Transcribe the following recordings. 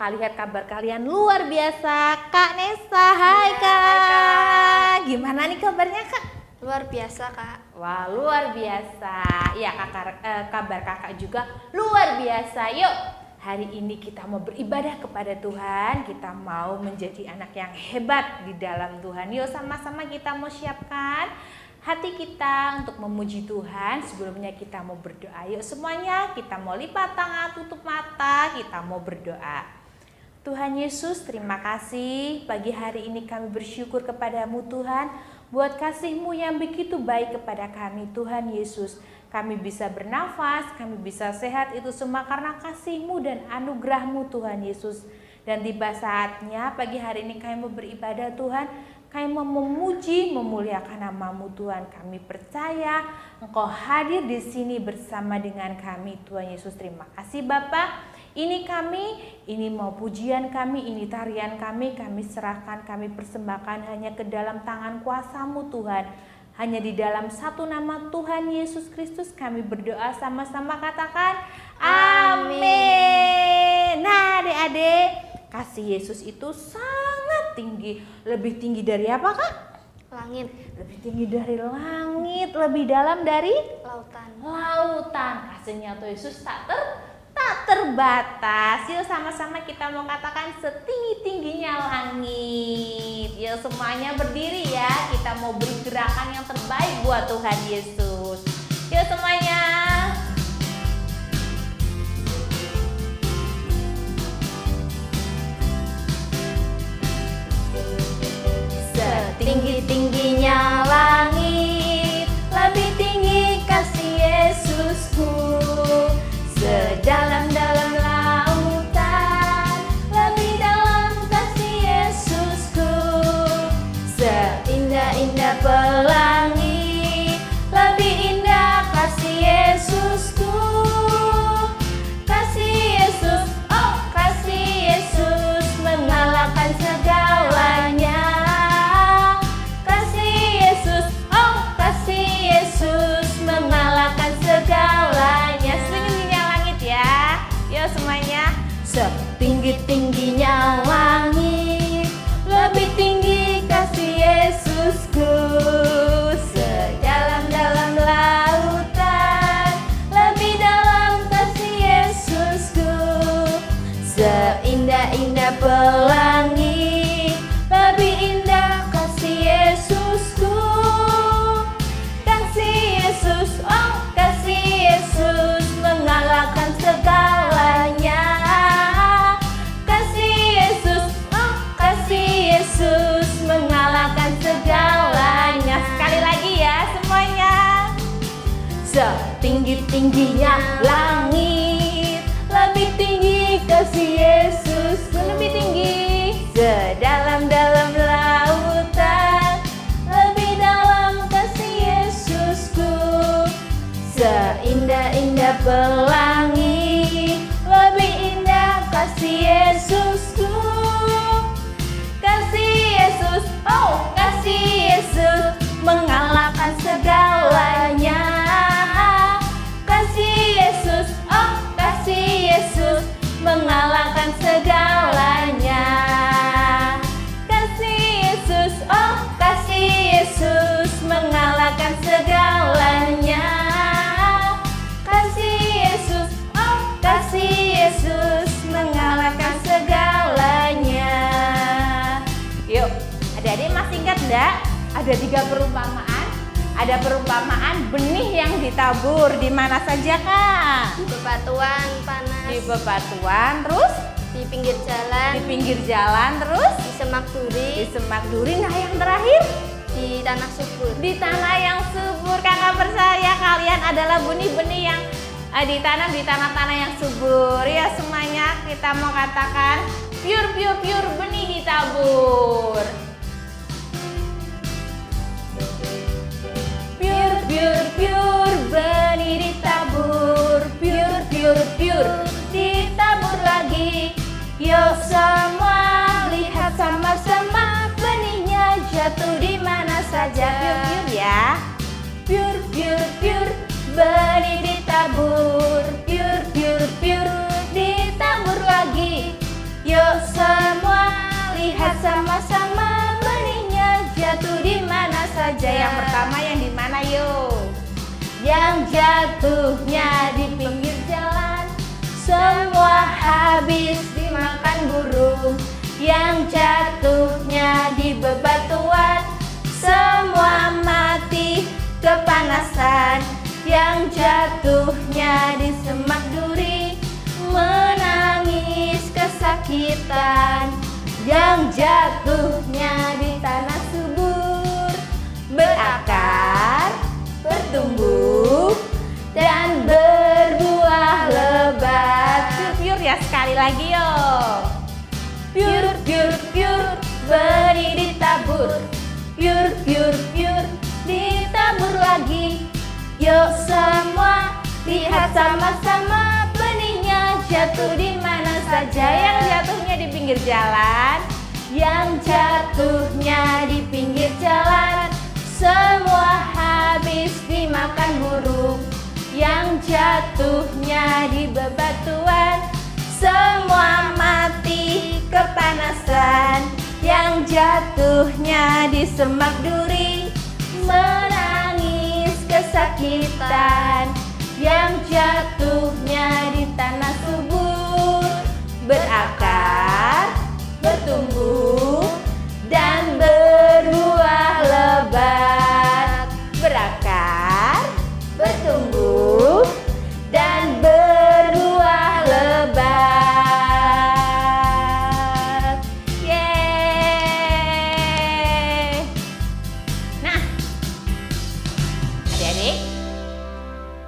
Kakak lihat kabar kalian luar biasa. Kak Nesa, hai Kak. Gimana nih kabarnya Kak? Luar biasa Kak. Wah, luar biasa. Ya, kabar Kakak juga luar biasa. Yuk, hari ini kita mau beribadah kepada Tuhan. Kita mau menjadi anak yang hebat di dalam Tuhan. Yuk, sama-sama kita mau siapkan hati kita untuk memuji Tuhan. Sebelumnya kita mau berdoa. Yuk semuanya kita mau lipat tangan, tutup mata, kita mau berdoa. Tuhan Yesus, terima kasih pagi hari ini kami bersyukur kepadamu Tuhan, buat kasih-Mu yang begitu baik kepada kami Tuhan Yesus. Kami bisa bernafas, kami bisa sehat, itu semua karena kasih-Mu dan anugerah-Mu Tuhan Yesus. Dan tiba saatnya pagi hari ini kami mau beribadah Tuhan. Kami mau memuji, memuliakan nama-Mu Tuhan. Kami percaya Engkau hadir di sini bersama dengan kami Tuhan Yesus. Terima kasih Bapa. Ini kami, ini mau pujian kami, ini tarian kami serahkan, kami persembahkan hanya ke dalam tangan kuasa-Mu Tuhan. Hanya di dalam satu nama Tuhan Yesus Kristus kami berdoa sama-sama, katakan amin. Nah adik-adik, kasih Yesus itu sangat tinggi. Lebih tinggi dari apa Kak? Langit. Lebih tinggi dari langit, lebih dalam dari lautan. Kasihnya Tuhan Yesus tak terbatas. Yuk sama-sama kita mau katakan setinggi-tingginya langit. Yuk semuanya berdiri ya. Kita mau beri gerakan yang terbaik buat Tuhan Yesus. Yuk semuanya. Setinggi-tingginya langit, lebih tinggi kasih Yesusku. Sedalam-dalam lautan, lebih dalam kasih Yesusku. Seindah-indah pelangi, lebih indah kasih Yesusku. Kasih Yesus, oh kasih Yesus mengalahkan segalanya. Mengalahkan segalanya. Setinggi-tingginya langit ya. Yuk semuanya. Setinggi-tingginya langit, lebih tinggi kasih Yesusku. Sedalam-dalam lautan, lebih dalam kasih Yesusku. Seindah-indah pelangi, lebih indah kasih Yesusku. Yesus, oh kasih Yesus mengalahkan segalanya. Kasih Yesus, oh kasih Yesus mengalahkan segalanya. Sekali lagi ya semuanya. Setinggi-tingginya langit, lebih tinggi kasih Yesus. Lebih tinggi. Sedalam-dalam lautan, lebih dalam kasih Yesusku. Seindah-indah pelangi, lebih indah kasih Yesusku. Kasih Yesus, oh kasih Yesus mengalahkan segalanya. Kasih Yesus, oh kasih Yesus mengalahkan segalanya. Kasih Yesus, oh kasih Yesus mengalahkan segalanya. Kasih Yesus, oh kasih Yesus mengalahkan segalanya. Yuk, adik-adik masih ingat enggak? Ada 3 perumpamaan. Ada perumpamaan benih yang ditabur di mana saja Kak? Di bebatuan panas. Di bebatuan, terus? Di pinggir jalan. Di pinggir jalan, terus? Di semak duri. Di semak duri. Nah yang terakhir? Di tanah subur. Di tanah yang subur. Kakak percaya kalian adalah benih-benih yang ditanam di tanah-tanah yang subur. Ya semuanya kita mau katakan pure benih ditabur. Pure benih ditabur. Pure ditabur lagi. Yuk semua lihat sama-sama benihnya jatuh di mana saja. Pure ya. Pure benih ditabur. Pure ditabur lagi. Yuk jatuhnya di pinggir jalan, semua habis dimakan burung. Yang jatuhnya di bebatuan, semua mati kepanasan. Yang jatuhnya di semak duri, menangis kesakitan. Yang jatuhnya di tanah subur, berakar, bertumbuh, dan berbuah lebat. Piur ya, sekali lagi yuk. Piur, piur, piur, benih ditabur. Piur, piur, piur, ditabur lagi. Yuk semua lihat sama-sama, benihnya jatuh di mana saja. Yang jatuhnya di pinggir jalan, yang jatuhnya di pinggir jalan, semua habis dimakan burung. Yang jatuhnya di bebatuan, semua mati kepanasan. Yang jatuhnya di semak duri, menangis kesakitan. Yang jatuhnya di tanah subur, berakar, bertumbuh, dan berbuah lebat. Berakar, bertumbuh, dan berbuah lebat. Yeay. Nah, adik-adik,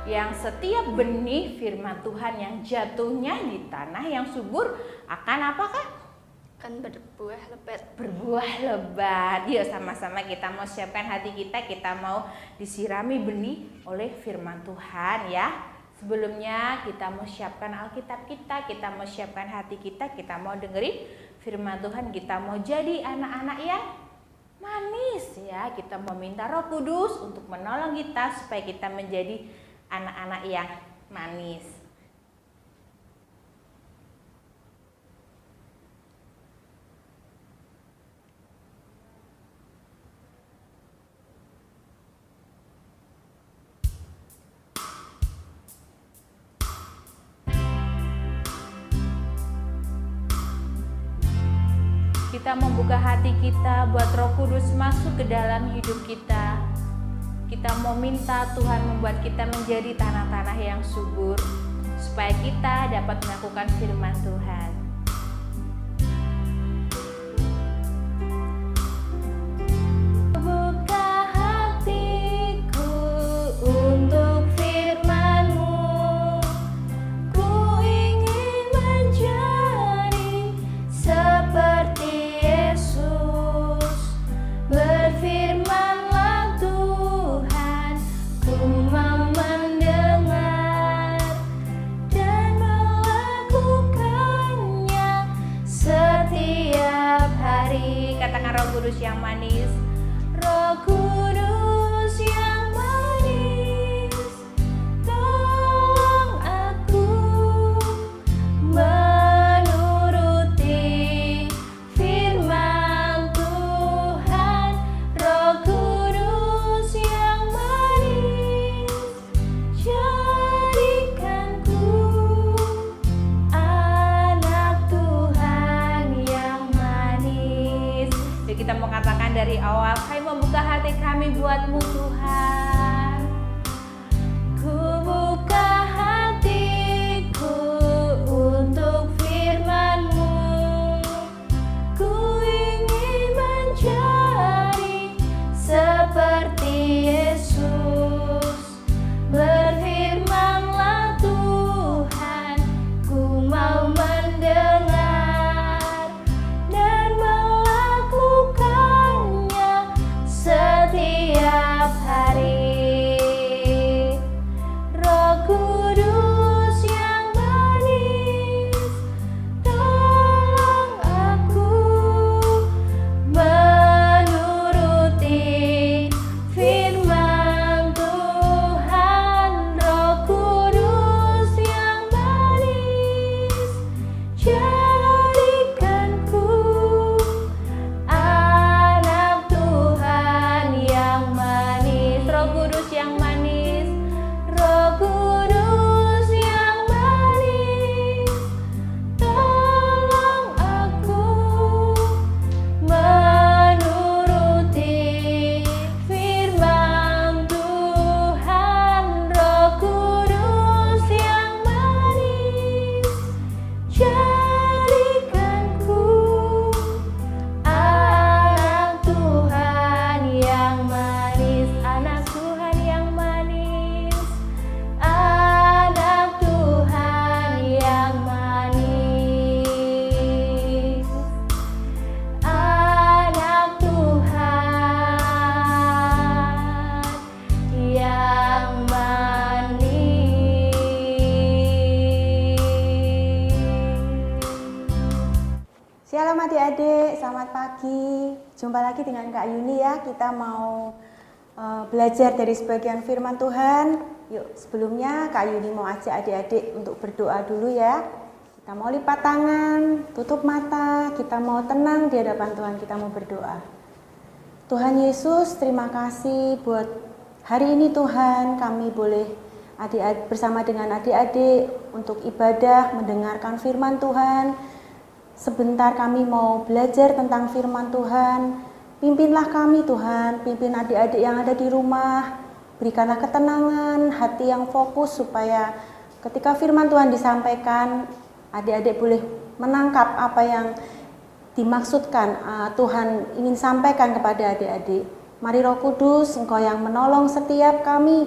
yang setiap benih firman Tuhan yang jatuhnya di tanah yang subur akan apa, Kak? Akan berbuah lebat. Berbuah lebat. Yuk sama-sama kita mau siapkan hati kita mau disirami benih oleh firman Tuhan ya. Sebelumnya kita mau siapkan Alkitab kita mau siapkan hati kita mau dengerin firman Tuhan, kita mau jadi anak-anak yang manis ya. Kita mau minta Roh Kudus untuk menolong kita supaya kita menjadi anak-anak yang manis. Kita membuka hati kita buat Roh Kudus masuk ke dalam hidup kita. Kita mau minta Tuhan membuat kita menjadi tanah-tanah yang subur, supaya kita dapat melakukan firman Tuhan. Buka hatiku untuk firman-Mu, ku ingin menjadi seperti Yesus. Berfirmanlah Tuhan, ku mau mendengar dan melakukannya setiap hari. Katakan Roh Kudus yang manis. Roh Kudus yang manis, tolong aku menuruti firman Tuhan. Roh Kudus yang manis, jadikanku anak Tuhan yang manis. Yuk kita mau katakan dari awal, kami membuka hati kami buat-Mu Tuhan. Ku buka hatiku untuk firman-Mu, ku ingin menjadi seperti Yesus. Berfirmanlah Tuhan, ku mau mendengar dan melakukannya setiap hari. selamat pagi. Jumpa lagi dengan Kak Yuni ya. Kita mau belajar dari sebagian firman Tuhan. Yuk, sebelumnya Kak Yuni mau ajak adik-adik untuk berdoa dulu ya. Kita mau lipat tangan, tutup mata, kita mau tenang di hadapan Tuhan, kita mau berdoa. Tuhan Yesus, terima kasih buat hari ini Tuhan, kami boleh adik-adik bersama dengan adik-adik untuk ibadah, mendengarkan firman Tuhan. Sebentar kami mau belajar tentang firman Tuhan. Pimpinlah kami Tuhan, pimpin adik-adik yang ada di rumah. Berikanlah ketenangan, hati yang fokus supaya ketika firman Tuhan disampaikan, adik-adik boleh menangkap apa yang dimaksudkan Tuhan ingin sampaikan kepada adik-adik. Mari Roh Kudus, Engkau yang menolong setiap kami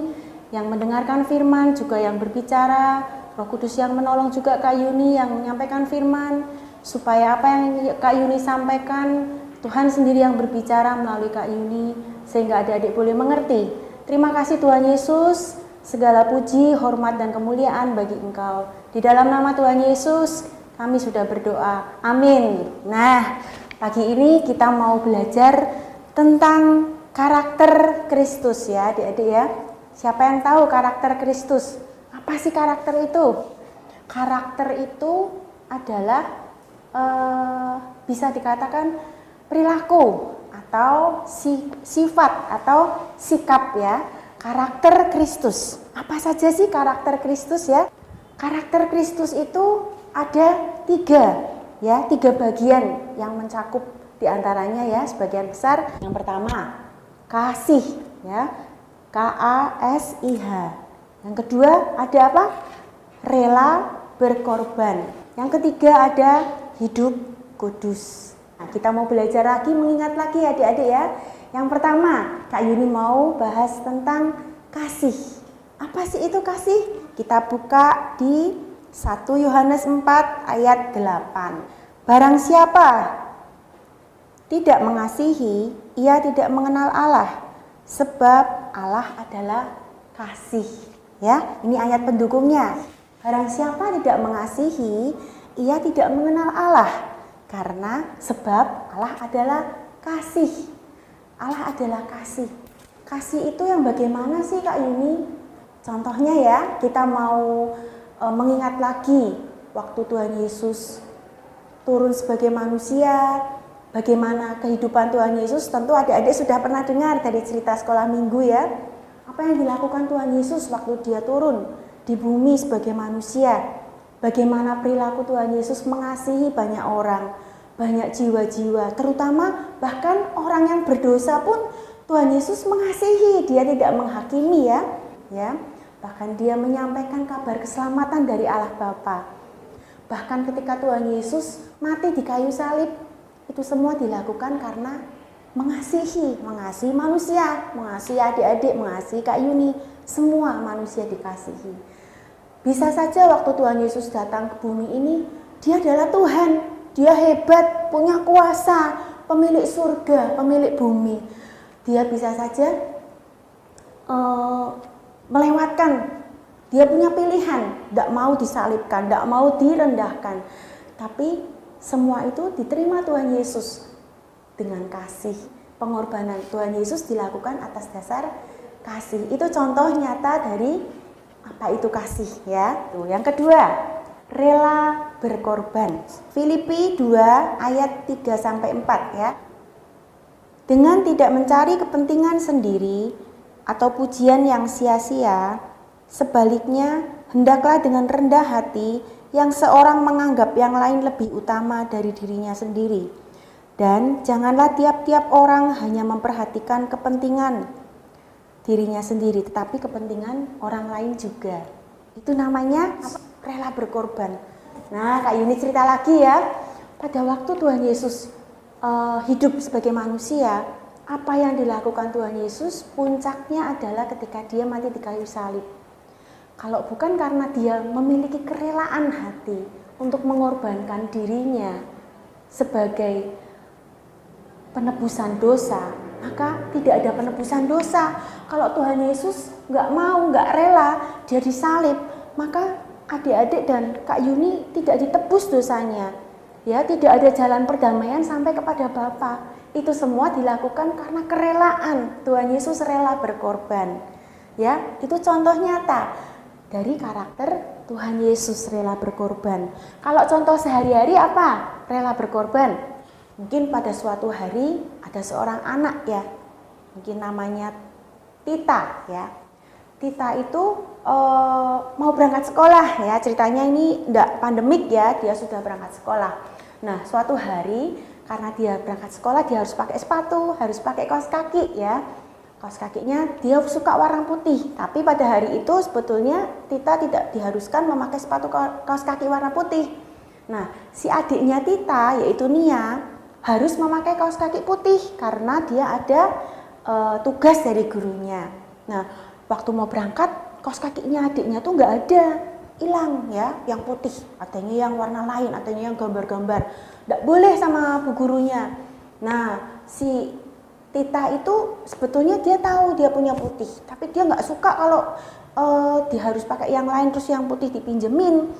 yang mendengarkan firman, juga yang berbicara. Roh Kudus yang menolong juga Kak Yuni yang menyampaikan firman, supaya apa yang Kak Yuni sampaikan, Tuhan sendiri yang berbicara melalui Kak Yuni, sehingga adik-adik boleh mengerti. Terima kasih Tuhan Yesus, segala puji, hormat, dan kemuliaan bagi Engkau. Di dalam nama Tuhan Yesus, kami sudah berdoa. Amin. Nah, pagi ini kita mau belajar tentang karakter Kristus ya, adik-adik ya. Siapa yang tahu karakter Kristus? Apa sih karakter itu? Karakter itu adalah bisa dikatakan perilaku atau sifat atau sikap ya. Karakter Kristus. Apa saja sih karakter Kristus ya? Karakter Kristus itu ada tiga bagian yang mencakup diantaranya ya, sebagian besar. Yang pertama, kasih ya, KASIH. Yang kedua ada apa? Rela berkorban. Yang ketiga ada hidup kudus. Nah, kita mau belajar lagi, mengingat lagi adik-adik ya. Yang pertama, Kak Yuni mau bahas tentang kasih. Apa sih itu kasih? Kita buka di 1 Yohanes 4 ayat 8. Barang siapa tidak mengasihi, ia tidak mengenal Allah, sebab Allah adalah kasih. Ya, ini ayat pendukungnya. Barang siapa tidak mengasihi, ia tidak mengenal Allah, karena sebab Allah adalah kasih. Allah adalah kasih. Kasih itu yang bagaimana sih Kak Yuni? Contohnya ya, kita mau mengingat lagi waktu Tuhan Yesus turun sebagai manusia, bagaimana kehidupan Tuhan Yesus. Tentu adik-adik sudah pernah dengar dari cerita sekolah minggu ya. Apa yang dilakukan Tuhan Yesus waktu dia turun di bumi sebagai manusia. Bagaimana perilaku Tuhan Yesus mengasihi banyak orang, banyak jiwa-jiwa, terutama bahkan orang yang berdosa pun Tuhan Yesus mengasihi, dia tidak menghakimi ya. Bahkan dia menyampaikan kabar keselamatan dari Allah Bapa. Bahkan ketika Tuhan Yesus mati di kayu salib, itu semua dilakukan karena mengasihi manusia, mengasihi adik-adik, mengasihi Kak Yuni, semua manusia dikasihi. Bisa saja waktu Tuhan Yesus datang ke bumi ini, dia adalah Tuhan, dia hebat, punya kuasa, pemilik surga, pemilik bumi. Dia bisa saja melewatkan, dia punya pilihan, tidak mau disalibkan, tidak mau direndahkan. Tapi semua itu diterima Tuhan Yesus dengan kasih. Pengorbanan Tuhan Yesus dilakukan atas dasar kasih. Itu contoh nyata dari apa itu kasih ya. Tuh, yang kedua, rela berkorban. Filipi 2 ayat 3-4 ya. Dengan tidak mencari kepentingan sendiri atau pujian yang sia-sia, sebaliknya hendaklah dengan rendah hati yang seorang menganggap yang lain lebih utama dari dirinya sendiri. Dan janganlah tiap-tiap orang hanya memperhatikan kepentingan dirinya sendiri, tetapi kepentingan orang lain juga. Itu namanya rela berkorban. Nah, Kak Yuni cerita lagi ya. Pada waktu Tuhan Yesus hidup sebagai manusia, apa yang dilakukan Tuhan Yesus puncaknya adalah ketika dia mati di kayu salib. Kalau bukan karena dia memiliki kerelaan hati untuk mengorbankan dirinya sebagai penebusan dosa, maka tidak ada penebusan dosa. Kalau Tuhan Yesus nggak rela dia disalib, maka adik-adik dan Kak Yuni tidak ditebus dosanya. Ya, tidak ada jalan perdamaian sampai kepada Bapa. Itu semua dilakukan karena kerelaan. Tuhan Yesus rela berkorban. Ya, itu contoh nyata dari karakter Tuhan Yesus rela berkorban. Kalau contoh sehari-hari apa? Rela berkorban. Mungkin pada suatu hari ada seorang anak ya. Mungkin namanya Tita ya. Tita itu mau berangkat sekolah ya. Ceritanya ini enggak pandemik ya, dia sudah berangkat sekolah. Nah, suatu hari karena dia berangkat sekolah dia harus pakai sepatu, harus pakai kaos kaki ya. Kaos kakinya dia suka warna putih, tapi pada hari itu sebetulnya Tita tidak diharuskan memakai sepatu kaos kaki warna putih. Nah, si adiknya Tita yaitu Nia harus memakai kaos kaki putih karena dia ada tugas dari gurunya. Nah, waktu mau berangkat kaos kakinya adiknya tuh nggak ada, hilang ya, yang putih, adanya yang warna lain, adanya yang gambar-gambar. Nggak boleh sama bu gurunya. Nah, si Tita itu sebetulnya dia tahu dia punya putih, tapi dia nggak suka kalau dia harus pakai yang lain terus yang putih dipinjemin.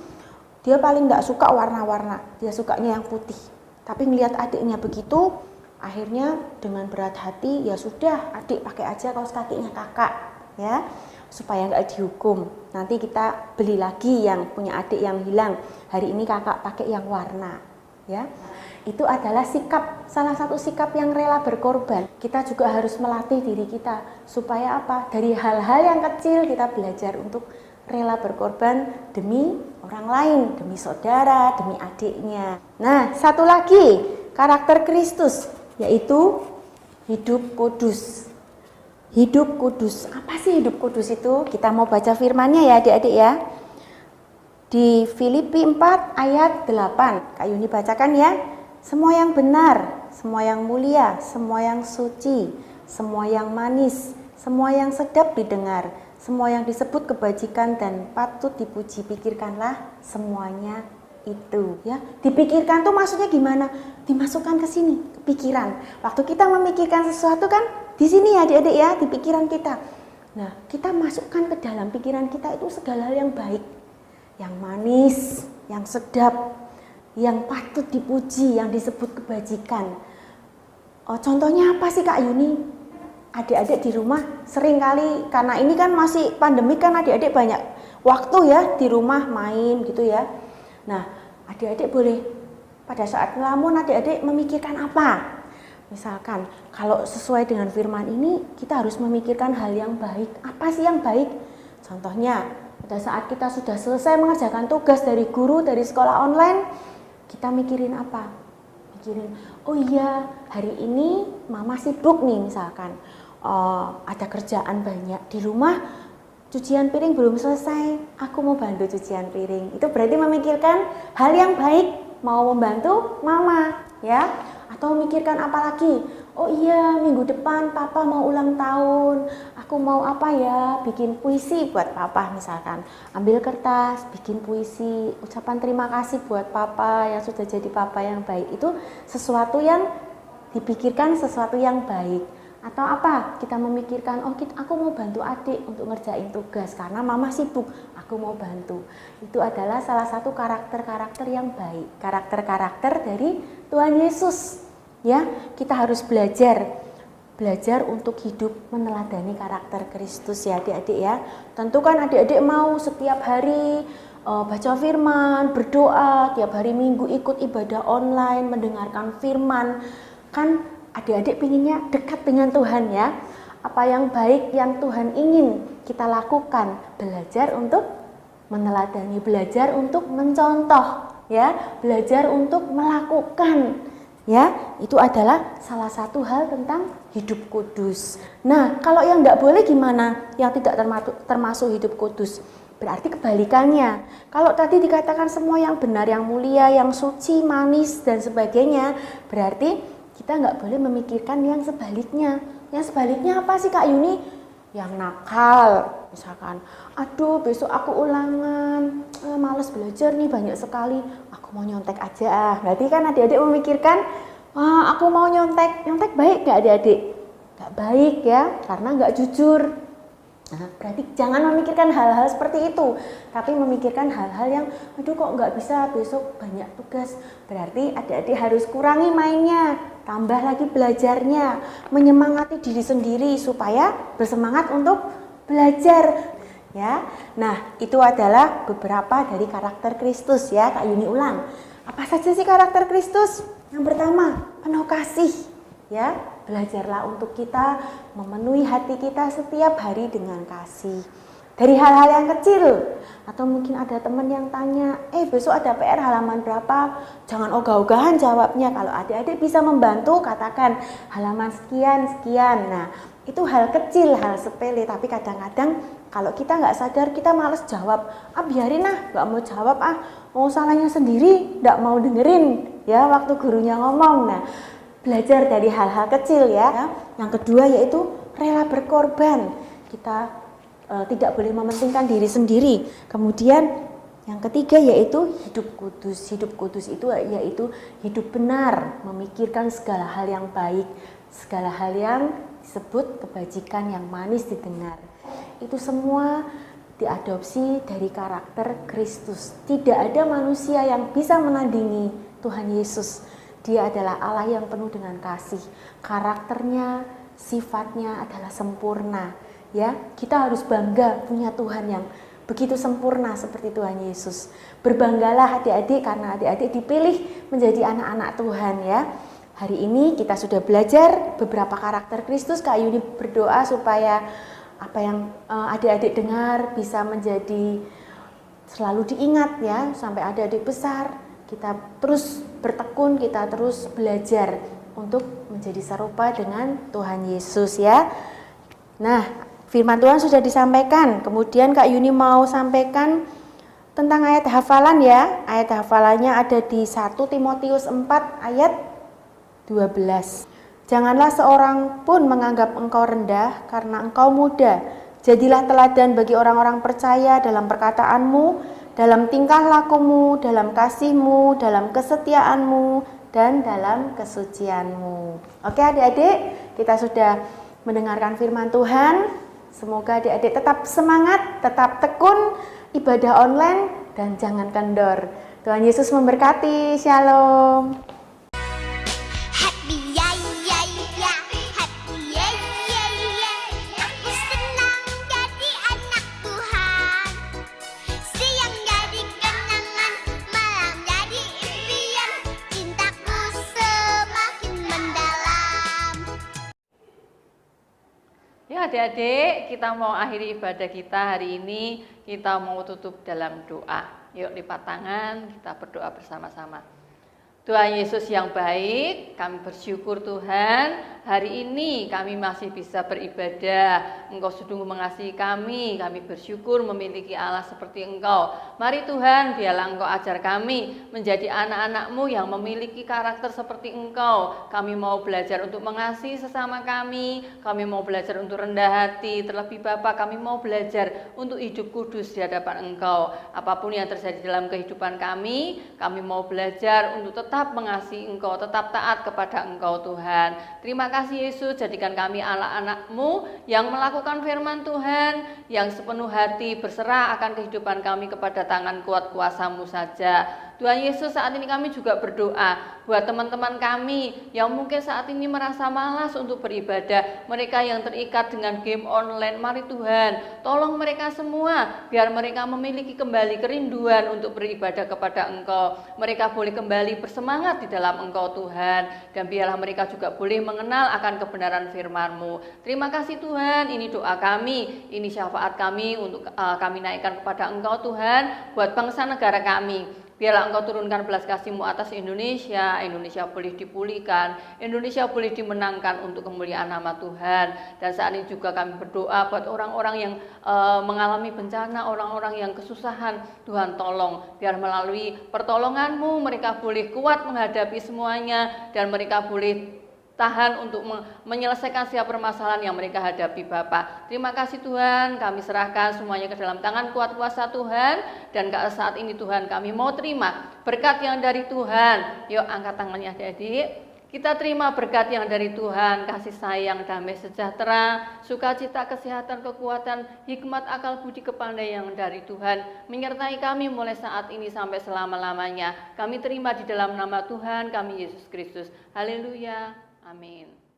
Dia paling nggak suka warna-warna, dia sukanya yang putih. Tapi melihat adiknya begitu, akhirnya dengan berat hati, ya sudah, adik pakai aja kaos kakinya kakak, ya, supaya nggak dihukum. Nanti kita beli lagi yang punya adik yang hilang. Hari ini kakak pakai yang warna, ya. Itu adalah sikap, salah satu sikap yang rela berkorban. Kita juga harus melatih diri kita supaya apa? Dari hal-hal yang kecil kita belajar untuk rela berkorban demi orang lain, demi saudara, demi adiknya. Nah, satu lagi karakter Kristus, yaitu hidup kudus. Hidup kudus. Apa sih hidup kudus itu? Kita mau baca firman-Nya ya adik-adik ya. Di Filipi 4 ayat 8. Kak Yuni bacakan ya. Semua yang benar, semua yang mulia, semua yang suci, semua yang manis, semua yang sedap didengar, semua yang disebut kebajikan dan patut dipuji, pikirkanlah semuanya itu ya. Dipikirkan tuh maksudnya gimana? Dimasukkan ke sini, ke pikiran. Waktu kita memikirkan sesuatu kan di sini ya adik-adik ya, di pikiran kita. Nah, kita masukkan ke dalam pikiran kita itu segala hal yang baik, yang manis, yang sedap, yang patut dipuji, yang disebut kebajikan. Contohnya apa sih Kak Yuni? Adik-adik di rumah sering kali, karena ini kan masih pandemi kan adik-adik banyak waktu ya di rumah main gitu ya. Nah, adik-adik boleh pada saat ngelamun adik-adik memikirkan apa? Misalkan kalau sesuai dengan firman ini kita harus memikirkan hal yang baik. Apa sih yang baik? Contohnya pada saat kita sudah selesai mengerjakan tugas dari guru, dari sekolah online, kita mikirin apa? Mikirin, oh iya hari ini mama sibuk nih misalkan, ada kerjaan banyak di rumah, cucian piring belum selesai, aku mau bantu cucian piring. Itu berarti memikirkan hal yang baik, mau membantu mama ya. Atau memikirkan apa lagi? Oh iya minggu depan papa mau ulang tahun, aku mau apa ya, bikin puisi buat papa misalkan. Ambil kertas, bikin puisi, ucapan terima kasih buat papa yang sudah jadi papa yang baik. Itu sesuatu yang dipikirkan, sesuatu yang baik. Atau apa? Kita memikirkan, oh aku mau bantu adik untuk ngerjain tugas karena mama sibuk, aku mau bantu. Itu adalah salah satu karakter-karakter yang baik, karakter-karakter dari Tuhan Yesus. Ya, kita harus belajar untuk hidup meneladani karakter Kristus ya adik-adik ya. Tentu kan adik-adik mau setiap hari baca firman, berdoa, tiap hari Minggu ikut ibadah online, mendengarkan firman. Kan adik-adik pinginnya dekat dengan Tuhan ya. Apa yang baik yang Tuhan ingin kita lakukan, belajar untuk meneladani, belajar untuk mencontoh ya, belajar untuk melakukan. Ya, itu adalah salah satu hal tentang hidup kudus. Nah, kalau yang tidak boleh gimana? Yang tidak termasuk hidup kudus. Berarti kebalikannya. Kalau tadi dikatakan semua yang benar, yang mulia, yang suci, manis, dan sebagainya, berarti kita nggak boleh memikirkan yang sebaliknya. Yang sebaliknya apa sih Kak Yuni? Yang nakal. Misalkan, aduh besok aku ulangan, males belajar nih banyak sekali, aku mau nyontek aja. Berarti kan adik-adik memikirkan, aku mau nyontek baik gak adik-adik? Gak baik ya, karena gak jujur. Nah, berarti jangan memikirkan hal-hal seperti itu, tapi memikirkan hal-hal yang, aduh kok nggak bisa, besok banyak tugas. Berarti adik-adik harus kurangi mainnya, tambah lagi belajarnya, menyemangati diri sendiri supaya bersemangat untuk belajar. Ya, nah itu adalah beberapa dari karakter Kristus ya, Kak Yuni ulang. Apa saja sih karakter Kristus? Yang pertama, penuh kasih. Ya, belajarlah untuk kita memenuhi hati kita setiap hari dengan kasih. Dari hal-hal yang kecil, atau mungkin ada teman yang tanya, besok ada PR halaman berapa? Jangan ogah-ogahan jawabnya. Kalau adik-adik bisa membantu, katakan halaman sekian. Nah, itu hal kecil, hal sepele, tapi kadang-kadang kalau kita nggak sadar, kita males jawab. Biarin nggak mau jawab mau salahnya sendiri, nggak mau dengerin ya waktu gurunya ngomong. Nah, belajar dari hal-hal kecil ya. Yang kedua yaitu rela berkorban. Kita tidak boleh mementingkan diri sendiri. Kemudian yang ketiga yaitu hidup kudus. Hidup kudus itu yaitu hidup benar, memikirkan segala hal yang baik, segala hal yang disebut kebajikan yang manis didengar. Itu semua diadopsi dari karakter Kristus. Tidak ada manusia yang bisa menandingi Tuhan Yesus. Dia adalah Allah yang penuh dengan kasih. Karakternya, sifatnya adalah sempurna. Ya, kita harus bangga punya Tuhan yang begitu sempurna seperti Tuhan Yesus. Berbanggalah adik-adik karena adik-adik dipilih menjadi anak-anak Tuhan ya. Hari ini kita sudah belajar beberapa karakter Kristus. Kak Yuni berdoa supaya apa yang adik-adik dengar bisa menjadi selalu diingat ya sampai adik-adik besar. Kita terus bertekun, kita terus belajar untuk menjadi serupa dengan Tuhan Yesus ya. Nah, firman Tuhan sudah disampaikan. Kemudian Kak Yuni mau sampaikan tentang ayat hafalan ya. Ayat hafalannya ada di 1 Timotius 4 ayat 12. Janganlah seorang pun menganggap engkau rendah karena engkau muda. Jadilah teladan bagi orang-orang percaya dalam perkataanmu, dalam tingkah lakumu, dalam kasihmu, dalam kesetiaanmu, dan dalam kesucianmu. Oke adik-adik, kita sudah mendengarkan firman Tuhan. Semoga adik-adik tetap semangat, tetap tekun, ibadah online, dan jangan kendor. Tuhan Yesus memberkati. Shalom. Ya adik-adik, kita mau akhiri ibadah kita hari ini, kita mau tutup dalam doa. Yuk lipat tangan, kita berdoa bersama-sama. Tuhan Yesus yang baik, kami bersyukur Tuhan, hari ini kami masih bisa beribadah. Engkau sungguh mengasihi kami bersyukur memiliki Allah seperti Engkau. Mari Tuhan, biarlah Engkau ajar kami menjadi anak-anak-Mu yang memiliki karakter seperti Engkau. Kami mau belajar untuk mengasihi sesama kami mau belajar untuk rendah hati. Terlebih Bapa, kami mau belajar untuk hidup kudus di hadapan Engkau. Apapun yang terjadi dalam kehidupan kami mau belajar untuk tetap mengasihi Engkau, tetap taat kepada Engkau Tuhan. Terima kasih Yesus, jadikan kami anak-anak-Mu yang melakukan firman Tuhan, yang sepenuh hati berserah akan kehidupan kami kepada tangan kuat kuasa-Mu saja. Tuhan Yesus, saat ini kami juga berdoa buat teman-teman kami yang mungkin saat ini merasa malas untuk beribadah, mereka yang terikat dengan game online. Mari Tuhan, tolong mereka semua biar mereka memiliki kembali kerinduan untuk beribadah kepada Engkau. Mereka boleh kembali bersemangat di dalam Engkau Tuhan, dan biarlah mereka juga boleh mengenal akan kebenaran firman-Mu. Terima kasih Tuhan, ini doa kami, ini syafaat kami untuk kami naikkan kepada Engkau Tuhan, buat bangsa negara kami. Biarlah Engkau turunkan belas kasih-Mu atas Indonesia. Indonesia boleh dipulihkan, Indonesia boleh dimenangkan untuk kemuliaan nama Tuhan. Dan saat ini juga kami berdoa buat orang-orang yang mengalami bencana, orang-orang yang kesusahan. Tuhan tolong, biar melalui pertolongan-Mu mereka boleh kuat menghadapi semuanya, dan mereka boleh tahan untuk menyelesaikan setiap permasalahan yang mereka hadapi Bapa. Terima kasih Tuhan, kami serahkan semuanya ke dalam tangan kuat kuasa Tuhan, dan saat ini Tuhan kami mau terima berkat yang dari Tuhan. Yuk angkat tangannya adik-adik, Kita terima berkat yang dari Tuhan, kasih sayang, damai sejahtera, sukacita, kesehatan, kekuatan, hikmat, akal, budi, kepandaian yang dari Tuhan menyertai kami mulai saat ini sampai selama-lamanya. Kami terima di dalam nama Tuhan kami Yesus Kristus. Haleluya. Amin.